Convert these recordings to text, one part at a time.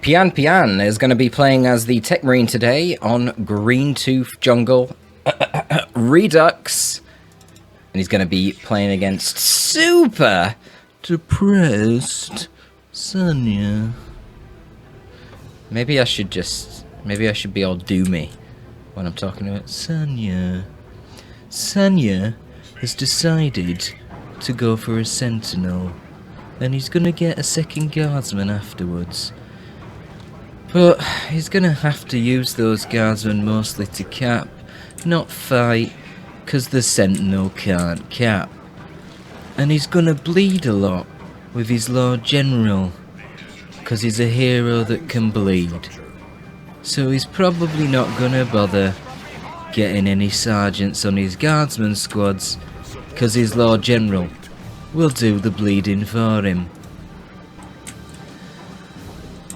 Pian is going to be playing as the Tech Marine today on Green Tooth Jungle Redux. And he's going to be playing against super depressed Sanya. Maybe I should be all doomy when I'm talking about Sanya. Sanya has decided to go for a sentinel. And he's going to get a second guardsman afterwards. But he's going to have to use those guardsmen mostly to cap, not fight, because the sentinel can't cap. And he's going to bleed a lot with his Lord General, because he's a hero that can bleed. So he's probably not going to bother getting any sergeants on his guardsman squads, because his Lord General will do the bleeding for him.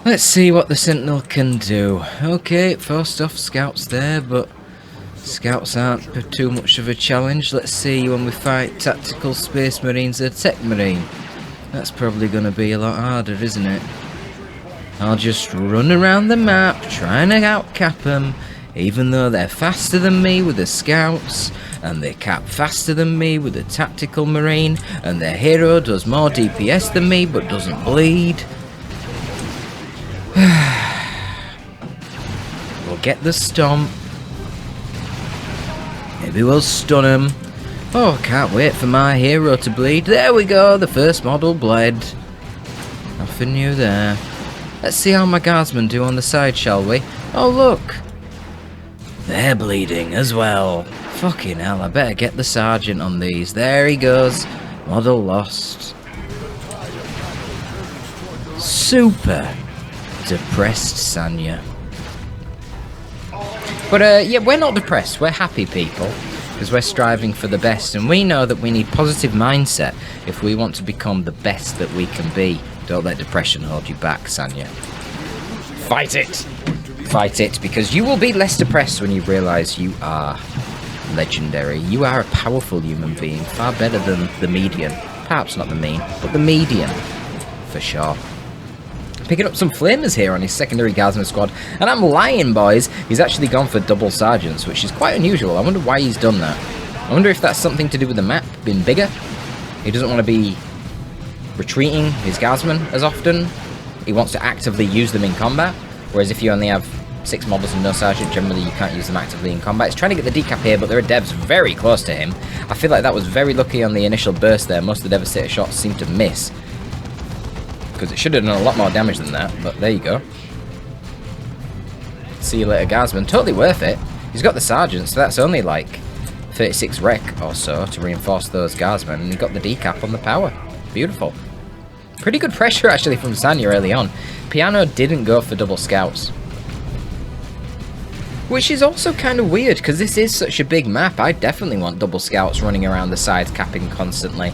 Let's see what the Sentinel can do. Okay, forced off scouts there, but scouts aren't too much of a challenge. Let's see when we fight Tactical Space Marines or Tech Marine. That's probably going to be a lot harder, isn't it? I'll just run around the map trying to outcap them, even though they're faster than me with the scouts, and they cap faster than me with the Tactical Marine, and their hero does more DPS than me but doesn't bleed. We'll get the stomp. Maybe we'll stun him. Oh, can't wait for my hero to bleed. There we go, the first model bled. Nothing new there. Let's see how my guardsmen do on the side, shall we? Oh, look. They're bleeding as well. Fucking hell, I better get the sergeant on these. There he goes. Model lost. Super depressed Sanya. But yeah, we're not depressed. We're happy people. Because we're striving for the best. And we know that we need positive mindset if we want to become the best that we can be. Don't let depression hold you back, Sanya. Fight it! Fight it, because you will be less depressed when you realise you are legendary. You are a powerful human being, far better than the median. Perhaps not the mean, but the median, for sure. Picking up some flamers here on his secondary guardsman squad, and I'm lying, boys. He's actually gone for double sergeants, which is quite unusual. I wonder why he's done that. I wonder if that's something to do with the map being bigger. He doesn't want to be retreating his guardsmen as often. He wants to actively use them in combat, whereas if you only have 6 models and no sergeant, generally you can't use them actively in combat. He's trying to get the decap here, but there are devs very close to him. I feel like that was very lucky on the initial burst there. Most of the Devastator shots seem to miss, because it should have done a lot more damage than that, but there you go. See you later, guardsman. Totally worth it. He's got the sergeant, so that's only like 36 rec or so to reinforce those guardsmen, and he got the decap on the power. Beautiful. Pretty good pressure actually from Sanya early on. Piano didn't go for double scouts, which is also kind of weird because this is such a big map. I definitely want double scouts running around the sides capping constantly.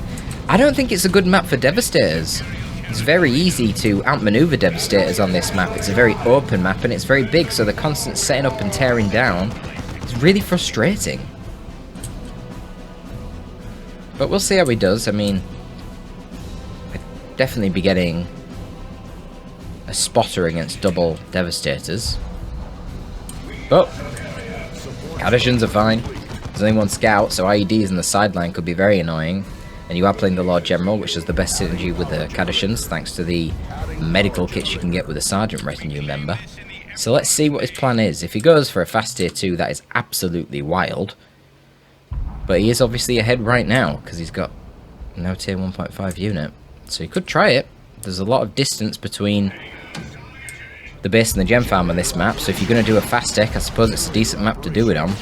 I don't think it's a good map for Devastators. It's very easy to outmaneuver Devastators on this map. It's a very open map and it's very big, so the constant setting up and tearing down is really frustrating. But we'll see how he does. I mean, I'd definitely be getting a spotter against double Devastators. But Cadishans are fine. There's only one scout, so IEDs in the sideline could be very annoying. And you are playing the Lord General, which is the best synergy with the Cadishans, thanks to the medical kits you can get with a Sergeant Retinue member. So let's see what his plan is. If he goes for a fast tier 2, that is absolutely wild. But he is obviously ahead right now, because he's got no tier 1.5 unit. So he could try it. There's a lot of distance between the base and the gem farm on this map, so if you're going to do a fast tech, I suppose it's a decent map to do it on.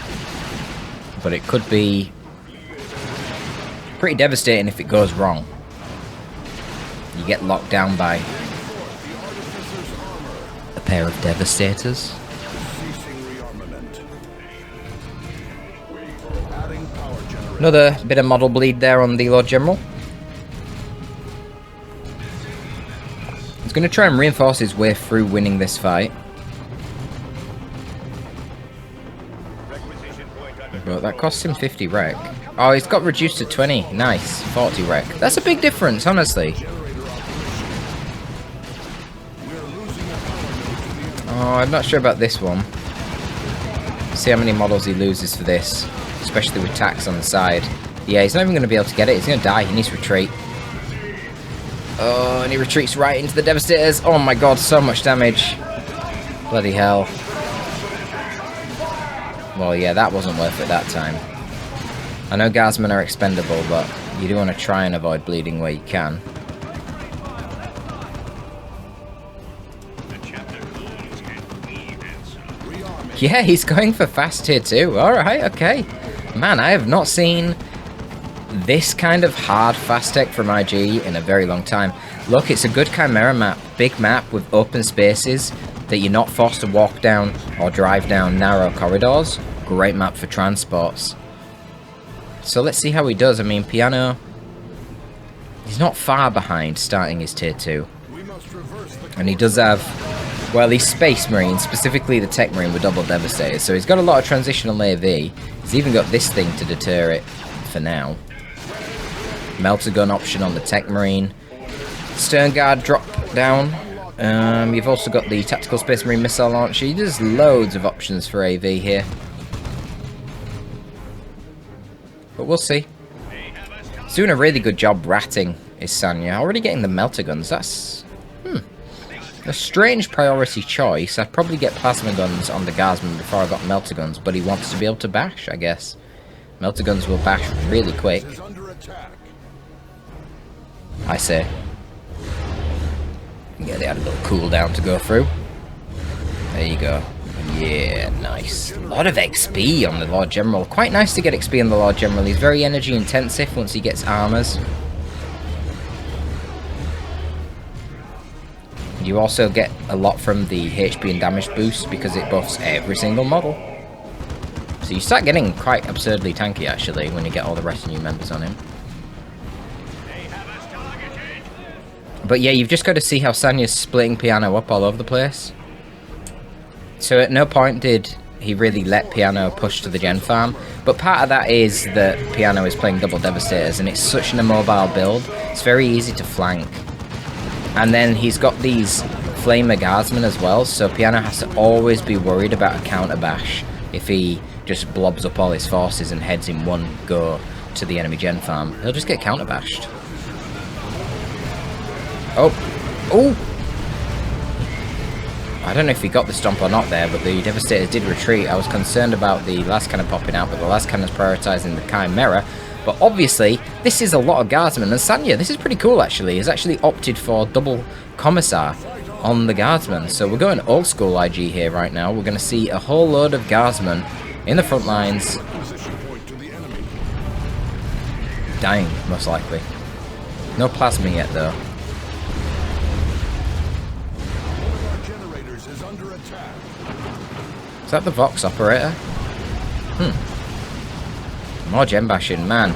But it could be pretty devastating if it goes wrong. You get locked down by a pair of Devastators. Another bit of model bleed there on the Lord General. He's going to try and reinforce his way through winning this fight. But that costs him 50 rec. Oh, he's got reduced to 20. Nice. 40 rec. That's a big difference, honestly. I'm not sure about this one. See how many models he loses for this, especially with tax on the side. Yeah, he's not even going to be able to get it. He's going to die. He needs to retreat. Oh, and he retreats right into the Devastators. Oh my god, so much damage. Bloody hell. Well, yeah, that wasn't worth it that time. I know Guardsmen are expendable, but you do want to try and avoid bleeding where you can. Yeah, he's going for fast tier 2. Alright, okay. Man, I have not seen this kind of hard fast tech from IG in a very long time. Look, it's a good Chimera map. Big map with open spaces that you're not forced to walk down or drive down narrow corridors. Great map for transports. So let's see how he does. I mean, Piano, he's not far behind starting his tier 2. And he does have, well, he's Space Marine, specifically the Tech Marine with double Devastators. So he's got a lot of transitional AV. He's even got this thing to deter it for now. Melter Gun option on the Tech Marine. Stern Guard drop down. You've also got the Tactical Space Marine missile launcher. There's loads of options for AV here. But we'll see. He's doing a really good job ratting, is Sanya. Already getting the Melter Guns. That's a strange priority choice. I'd probably get Plasma Guns on the Guardsman before I got Melter Guns, but he wants to be able to bash, I guess. Melter Guns will bash really quick, I say. Yeah, they had a little cooldown to go through. There you go. Yeah, nice. A lot of XP on the Lord General. Quite nice to get XP on the Lord General. He's very energy intensive once he gets armors. You also get a lot from the HP and damage boost because it buffs every single model. So you start getting quite absurdly tanky actually when you get all the retinue members on him. But yeah, you've just got to see how Sanya's splitting Piano up all over the place. So at no point did he really let Piano push to the gen farm. But part of that is that Piano is playing double Devastators and it's such an immobile build. It's very easy to flank. And then he's got these Flamer Guardsmen as well, so Piano has to always be worried about a counter bash if he just blobs up all his forces and heads in one go to the enemy gen farm. He'll just get counter bashed. Oh! Oh! I don't know if he got the stomp or not there, but the Devastators did retreat. I was concerned about the last cannon popping out, but the last cannon's prioritising the Chimera. But obviously, this is a lot of Guardsmen, and Sanya, this is pretty cool actually, has actually opted for double Commissar on the Guardsmen. So we're going old school IG here right now. We're going to see a whole load of Guardsmen in the front lines. Dying, most likely. No Plasma yet though. Is that the Vox operator? More gem bashing, man.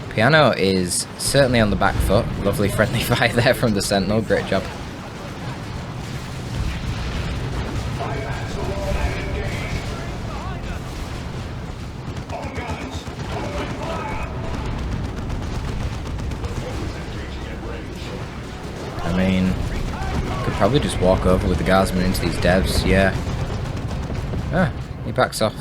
Piano is certainly on the back foot. Lovely friendly fire there from the Sentinel. Great job. I mean, could probably just walk over with the Guardsman into these devs, yeah. Ah, he backs off.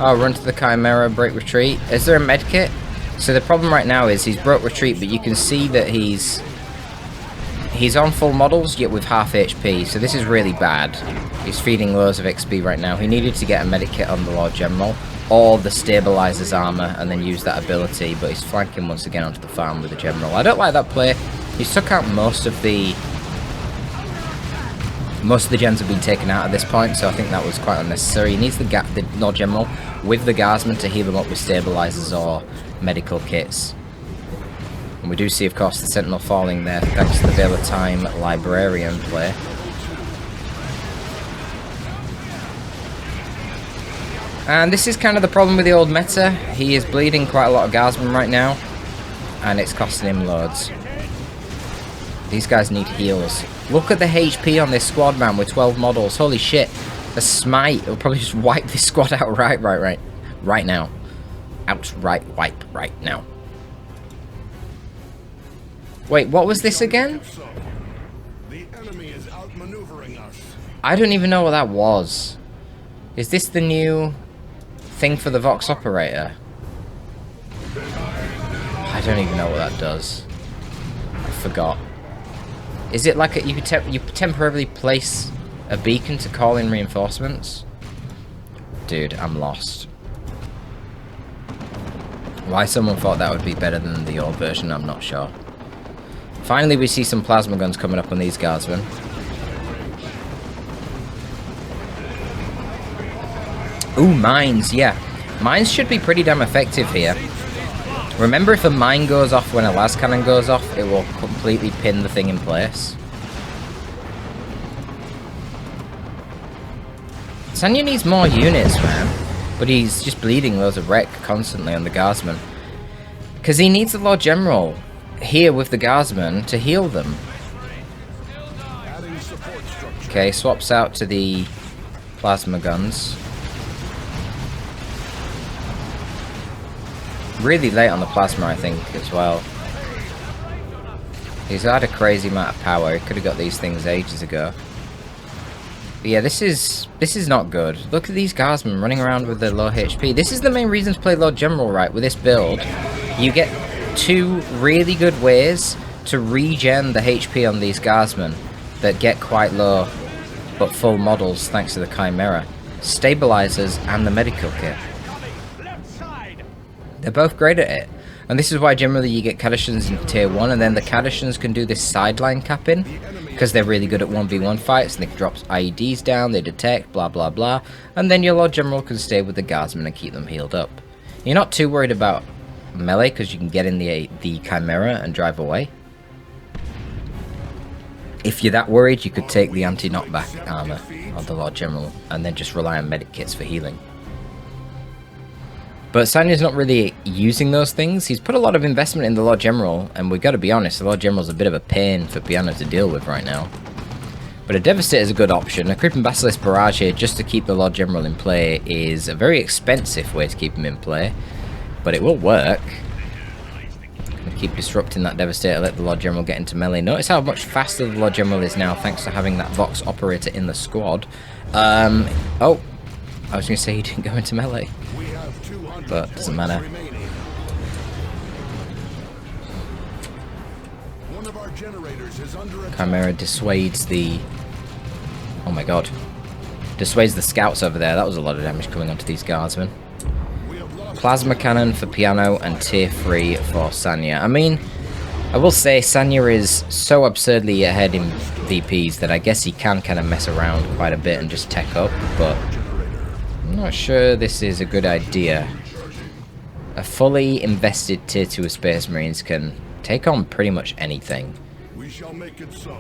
Oh, run to the Chimera, break retreat. Is there a medkit? So the problem right now is he's broke retreat, but you can see that he's on full models, yet with half HP. So this is really bad. He's feeding loads of XP right now. He needed to get a medic kit on the Lord General, or the Stabilizer's armor, and then use that ability, but he's flanking once again onto the farm with the General. I don't like that play. He's took out most of the gens have been taken out at this point, so I think that was quite unnecessary. He needs the Lord General with the Guardsmen to heal them up with stabilizers or medical kits. And we do see, of course, the Sentinel falling there thanks to the Veil of Time Librarian play. And this is kind of the problem with the old meta. He is bleeding quite a lot of Guardsmen right now, and it's costing him loads. These guys need heals. Look at the HP on this squad, man, with 12 models. Holy shit. The smite will probably just wipe this squad out right now. Outright wipe right now. Wait, what was this again? The enemy is outmaneuvering us. I don't even know what that was. Is this the new thing for the Vox operator? I don't even know what that does. I forgot. Is it like you temporarily place a beacon to call in reinforcements? Dude, I'm lost. Why someone thought that would be better than the old version, I'm not sure. Finally, we see some plasma guns coming up on these guardsmen. Ooh, mines, yeah. Mines should be pretty damn effective here. Remember, if a mine goes off when a las cannon goes off, it will completely pin the thing in place. Sanya needs more units, man. But he's just bleeding loads of wreck constantly on the guardsmen. Because he needs the Lord General here with the guardsmen to heal them. Okay, swaps out to the plasma guns. Really late on the plasma, I think, as well. He's had a crazy amount of power. He could have got these things ages ago. But yeah, this is not good. Look at these guardsmen running around with their low HP. This is the main reason to play Lord General right with this build. You get two really good ways to regen the HP on these guardsmen that get quite low, but full models thanks to the Chimera. Stabilizers and the medical kit. They're both great at it. And this is why generally you get Cadishans in tier 1, and then the Cadishans can do this sideline capping, because they're really good at 1v1 fights, and they drop IEDs down, they detect, blah blah blah, and then your Lord General can stay with the guardsmen and keep them healed up. You're not too worried about melee, because you can get in the Chimera and drive away. If you're that worried, you could take the anti-knockback armor of the Lord General, and then just rely on medic kits for healing. But Sanya's not really using those things. He's put a lot of investment in the Lord General, and we've got to be honest, the Lord General's a bit of a pain for Piano to deal with right now. But a Devastator is a good option. A Creeping Basilisk Barrage here just to keep the Lord General in play is a very expensive way to keep him in play, but it will work. Gonna keep disrupting that Devastator, let the Lord General get into melee. Notice how much faster the Lord General is now thanks to having that Vox operator in the squad. Oh, I was going to say he didn't go into melee, but doesn't matter. Chimera dissuades the... oh my god. Dissuades the scouts over there. That was a lot of damage coming onto these guardsmen. Plasma cannon for Piano and tier 3 for Sanya. I mean, I will say Sanya is so absurdly ahead in VPs that I guess he can kind of mess around quite a bit and just tech up, but I'm not sure this is a good idea. A fully invested tier 2 of Space Marines can take on pretty much anything. We shall make it so.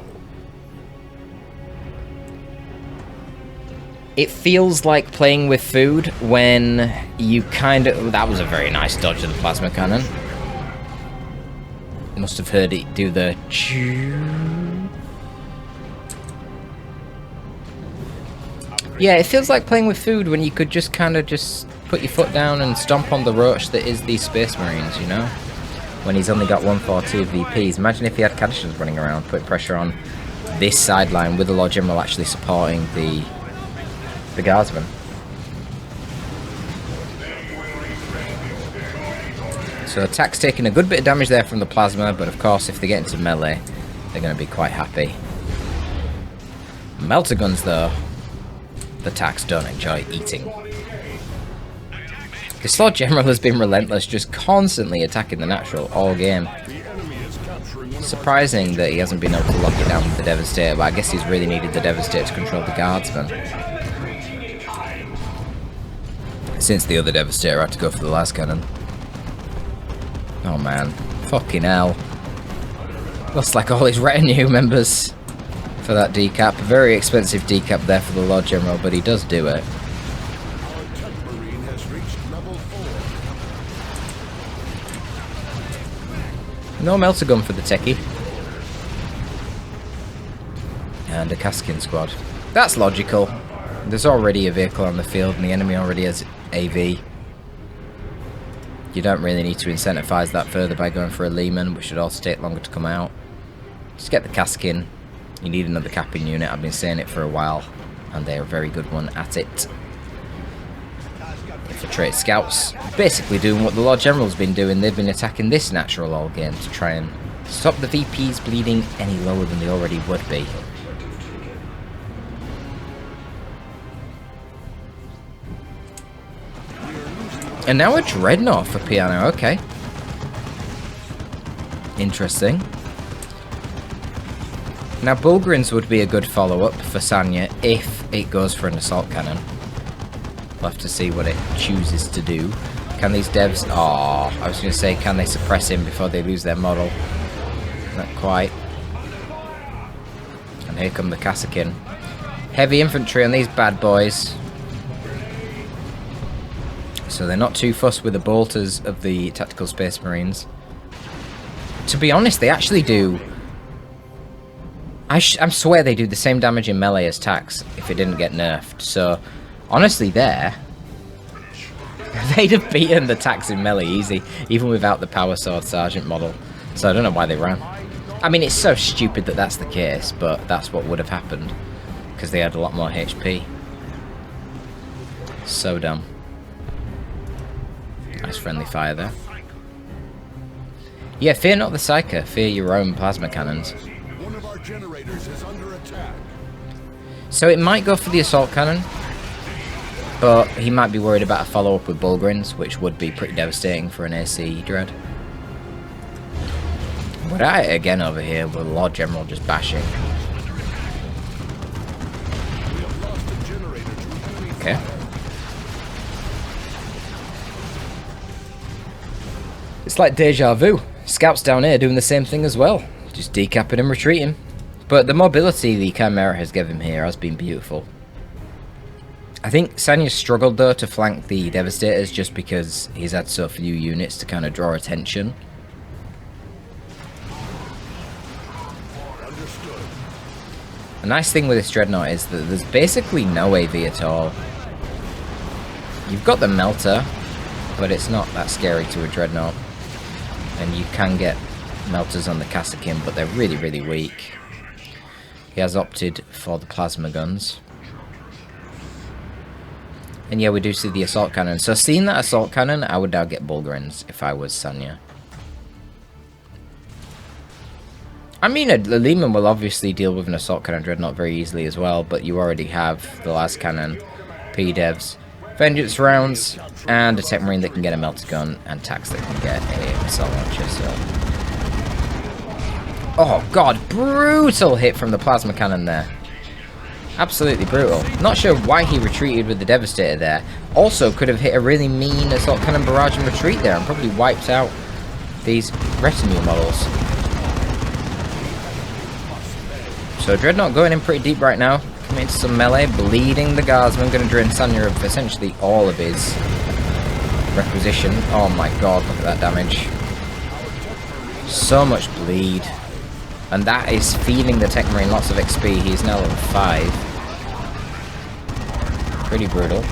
It feels like playing with food when you kind of... that was a very nice dodge of the plasma cannon. You must have heard it do the... yeah, it feels like playing with food when you could just kind of just put your foot down and stomp on the roach that is these Space Marines, you know? When he's only got 142 VPs. Imagine if he had Cadishans running around, putting pressure on this sideline with the Lord General actually supporting the guardsmen. So attack's taking a good bit of damage there from the plasma, but of course if they get into melee, they're going to be quite happy. Melter guns though, the attacks don't enjoy eating. This Lord General has been relentless, just constantly attacking the natural all game. Surprising that he hasn't been able to lock it down with the Devastator, but I guess he's really needed the Devastator to control the guardsmen. Since the other Devastator had to go for the las cannon. Oh man, fucking hell. Lost like all his retinue members for that decap. Very expensive decap there for the Lord General, but he does do it. No melter gun for the techie. And a Kaskin squad. That's logical. There's already a vehicle on the field and the enemy already has AV. You don't really need to incentivize that further by going for a Lehman, which should also take longer to come out. Just get the Kaskin. You need another capping unit. I've been saying it for a while, and they're a very good one at it. Infiltrate scouts, basically doing what the Lord General's been doing. They've been attacking this natural all game to try and stop the VPs bleeding any lower than they already would be. And now a Dreadnought for Piano, okay. Interesting. Now Bulgarins would be a good follow-up for Sanya if it goes for an assault cannon. We'll have to see what it chooses to do. Can these devs... Oh, I was going to say, can they suppress him before they lose their model? Not quite. And here come the Kassakin. Heavy infantry on these bad boys. So they're not too fussed with the bolters of the Tactical Space Marines. To be honest, they actually do... I swear they do the same damage in melee as tax if it didn't get nerfed. So, honestly there... they'd have beaten the tax in melee easy, even without the Power Sword Sergeant model. So I don't know why they ran. I mean, it's so stupid that that's the case, but that's what would have happened. Because they had a lot more HP. So dumb. Nice friendly fire there. Yeah, fear not the Psyker, fear your own plasma cannons. One of our generators is under attack. So it might go for the assault cannon, but he might be worried about a follow-up with Bulgarins, which would be pretty devastating for an AC Dread. We're at it again over here with the Lord General just bashing. Okay. It's like deja vu. Scouts down here doing the same thing as well. Just decapping and retreating. But the mobility the Chimera has given him here has been beautiful. I think Sanya struggled though to flank the Devastators just because he's had so few units to kind of draw attention. A nice thing with this Dreadnought is that there's basically no AV at all. You've got the Melter, but it's not that scary to a Dreadnought. And you can get Melters on the Kassakin, but they're really, really weak. He has opted for the Plasma Guns. And yeah, we do see the Assault Cannon. So seeing that Assault Cannon, I would now get Bulgarins if I was Sanya. I mean, a Lehman will obviously deal with an Assault Cannon Dreadnought very easily as well, but you already have the Las Cannon, P-Devs, Vengeance Rounds, and a Tech Marine that can get a Melter Gun, and Tax that can get a Missile Launcher, so... Oh god, brutal hit from the Plasma Cannon there. Absolutely brutal. Not sure why he retreated with the Devastator there. Also could have hit a really mean Assault Cannon barrage and retreat there and probably wiped out these retinue models. So Dreadnought going in pretty deep right now. Coming into some melee, bleeding the Guardsman. Going to drain Sanya of essentially all of his requisition. Oh my god, look at that damage. So much bleed. And that is feeding the Tech Marine lots of XP. He is now level 5. Pretty brutal.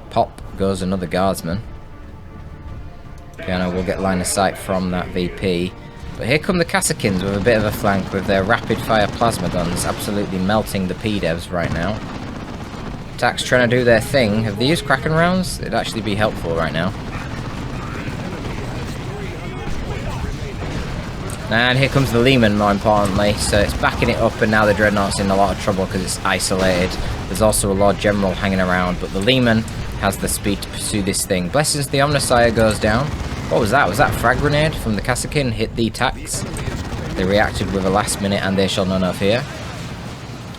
Pop goes another Guardsman. Piano will get line of sight from that VP. But here come the Kassakins with a bit of a flank with their rapid-fire plasma guns absolutely melting the P-Devs right now. Tax trying to do their thing. Have they used Kraken rounds? It'd actually be helpful right now. And here comes the Lehman, more importantly. So it's backing it up, and now the Dreadnought's in a lot of trouble because it's isolated. There's also a Lord General hanging around, but the Lehman has the speed to pursue this thing. Blessings, the Omnissiah goes down. What was that? Was that a frag grenade from the Kassakin? Hit the Tax. They reacted with a last minute, and they shall none of here.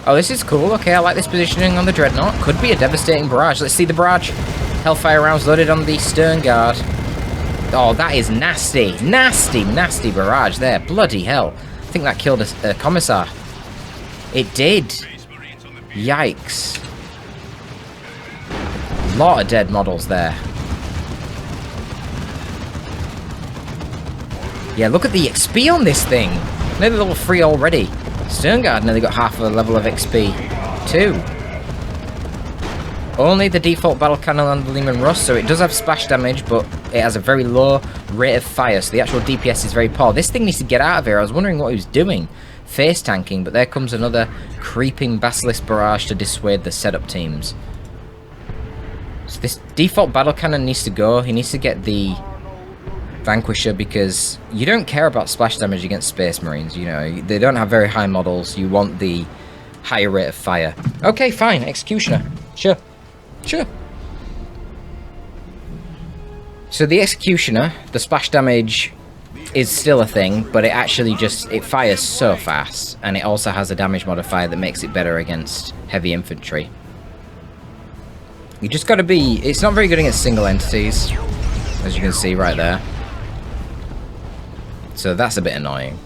Oh, this is cool. Okay, I like this positioning on the Dreadnought. Could be a devastating barrage. Let's see the barrage. Hellfire rounds loaded on the stern guard. Oh, that is nasty. Nasty, nasty barrage there. Bloody hell. I think that killed a Commissar. It did. Yikes. A lot of dead models there. Yeah, look at the XP on this thing. Nearly level 3 already. Sternguard nearly got half of a level of XP too. Only the default battle cannon on the Lehman Russ, so it does have splash damage, but it has a very low rate of fire, so the actual DPS is very poor. This thing needs to get out of here. I was wondering what he was doing. face tanking, but there comes another creeping Basilisk Barrage to dissuade the setup teams. So this default battle cannon needs to go. He needs to get the Vanquisher, because you don't care about splash damage against Space Marines, you know. They don't have very high models. You want the higher rate of fire. Okay, fine. Executioner. Sure. Sure. So the Executioner, the splash damage is still a thing, but it actually just, it fires so fast, and it also has a damage modifier that makes it better against heavy infantry. You just gotta be, it's not very good against single entities, as you can see right there. So that's a bit annoying.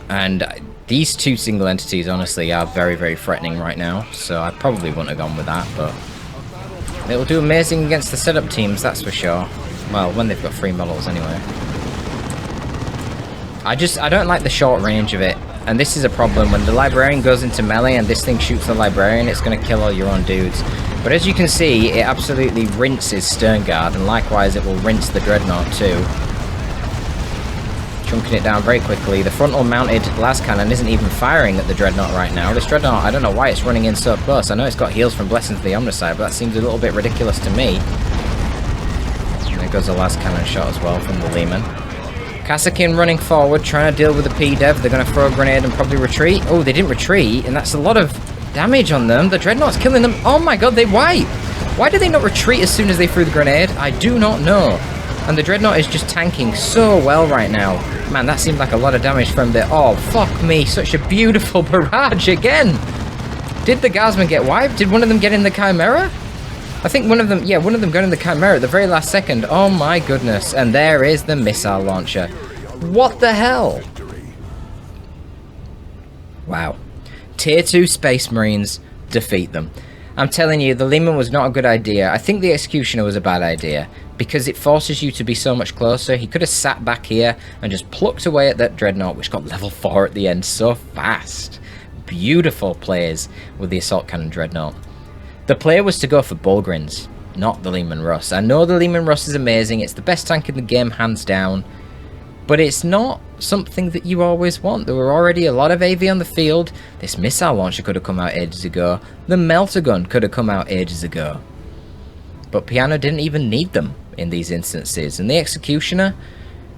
And these two single entities, honestly, are very, very threatening right now. So I probably wouldn't have gone with that, but it will do amazing against the setup teams, that's for sure. Well, when they've got 3 models anyway. I don't like the short range of it. And this is a problem. When the Librarian goes into melee and this thing shoots the Librarian, it's going to kill all your own dudes. But as you can see, it absolutely rinses Sternguard, and likewise it will rinse the Dreadnought too. Chunking it down very quickly. The frontal mounted las cannon isn't even firing at the Dreadnought right now. This Dreadnought, I don't know why it's running in so close. I know it's got heals from Blessings of the Omnicide, but that seems a little bit ridiculous to me. And there goes a las cannon shot as well from the Lehman. Kassakin running forward, trying to deal with the P-Dev. They're going to throw a grenade and probably retreat. Oh, they didn't retreat, and that's a lot of damage on them. The Dreadnought's killing them. Oh my god, they wipe! Why did they not retreat as soon as they threw the grenade? I do not know. And the Dreadnought is just tanking so well right now. Man, that seemed like a lot of damage from the... Oh, fuck me. Such a beautiful barrage again. Did the Guardsmen get wiped? Did one of them get in the Chimera? I think one of them... Yeah, one of them got in the Chimera at the very last second. Oh my goodness. And there is the missile launcher. What the hell? Wow. Tier 2 Space Marines defeat them. I'm telling you, the Lehman was not a good idea. I think the Executioner was a bad idea, because it forces you to be so much closer. He could have sat back here and just plucked away at that Dreadnought, which got level 4 at the end so fast. Beautiful plays with the Assault Cannon Dreadnought. The play was to go for Bulgrins, not the Lehman Russ. I know the Lehman Russ is amazing. It's the best tank in the game, hands down. But it's not something that you always want. There were already a lot of AV on the field. This missile launcher could have come out ages ago. The melter gun could have come out ages ago. But Piano didn't even need them in these instances. And the Executioner,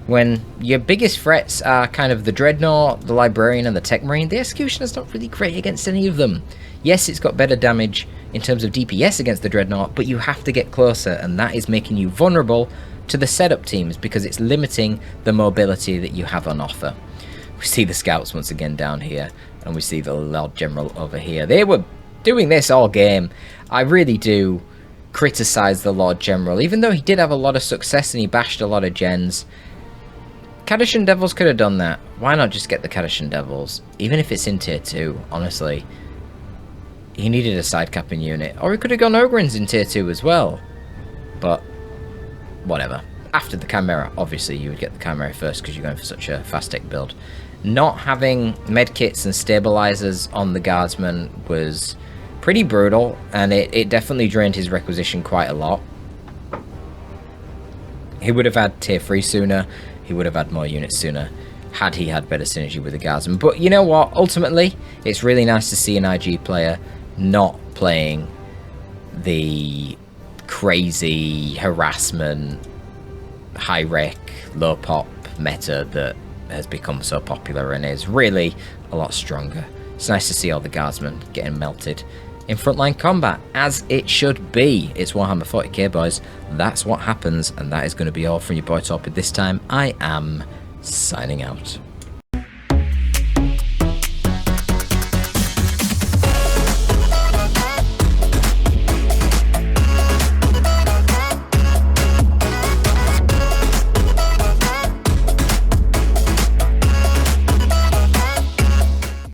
when your biggest threats are kind of the Dreadnought, the Librarian, and the Tech Marine, the Executioner's not really great against any of them. Yes, it's got better damage in terms of DPS against the Dreadnought, but you have to get closer, and that is making you vulnerable to the setup teams, because it's limiting the mobility that you have on offer. We see the scouts once again down here, and we see the Lord General over here. They were doing this all game. I really do criticize the Lord General, even though he did have a lot of success and he bashed a lot of gens. Kadashan Devils could have done that. Why not just get the Kadashan Devils? Even if it's in tier 2, honestly. He needed a side capping unit. Or he could have gone Ogrins in tier 2 as well. But whatever. After the Chimera, obviously you would get the Chimera first because you're going for such a fast tech build. Not having medkits and stabilizers on the Guardsman was pretty brutal, and it definitely drained his requisition quite a lot. He would have had tier 3 sooner, he would have had more units sooner, had he had better synergy with the Guardsman. But you know what, ultimately, it's really nice to see an IG player not playing the crazy harassment, high rec, low pop meta that has become so popular and is really a lot stronger. It's nice to see all the Guardsmen getting melted in frontline combat, as it should be. It's Warhammer 40k, boys. That's what happens, and that is going to be all from your boy Torpid this time. I am signing out.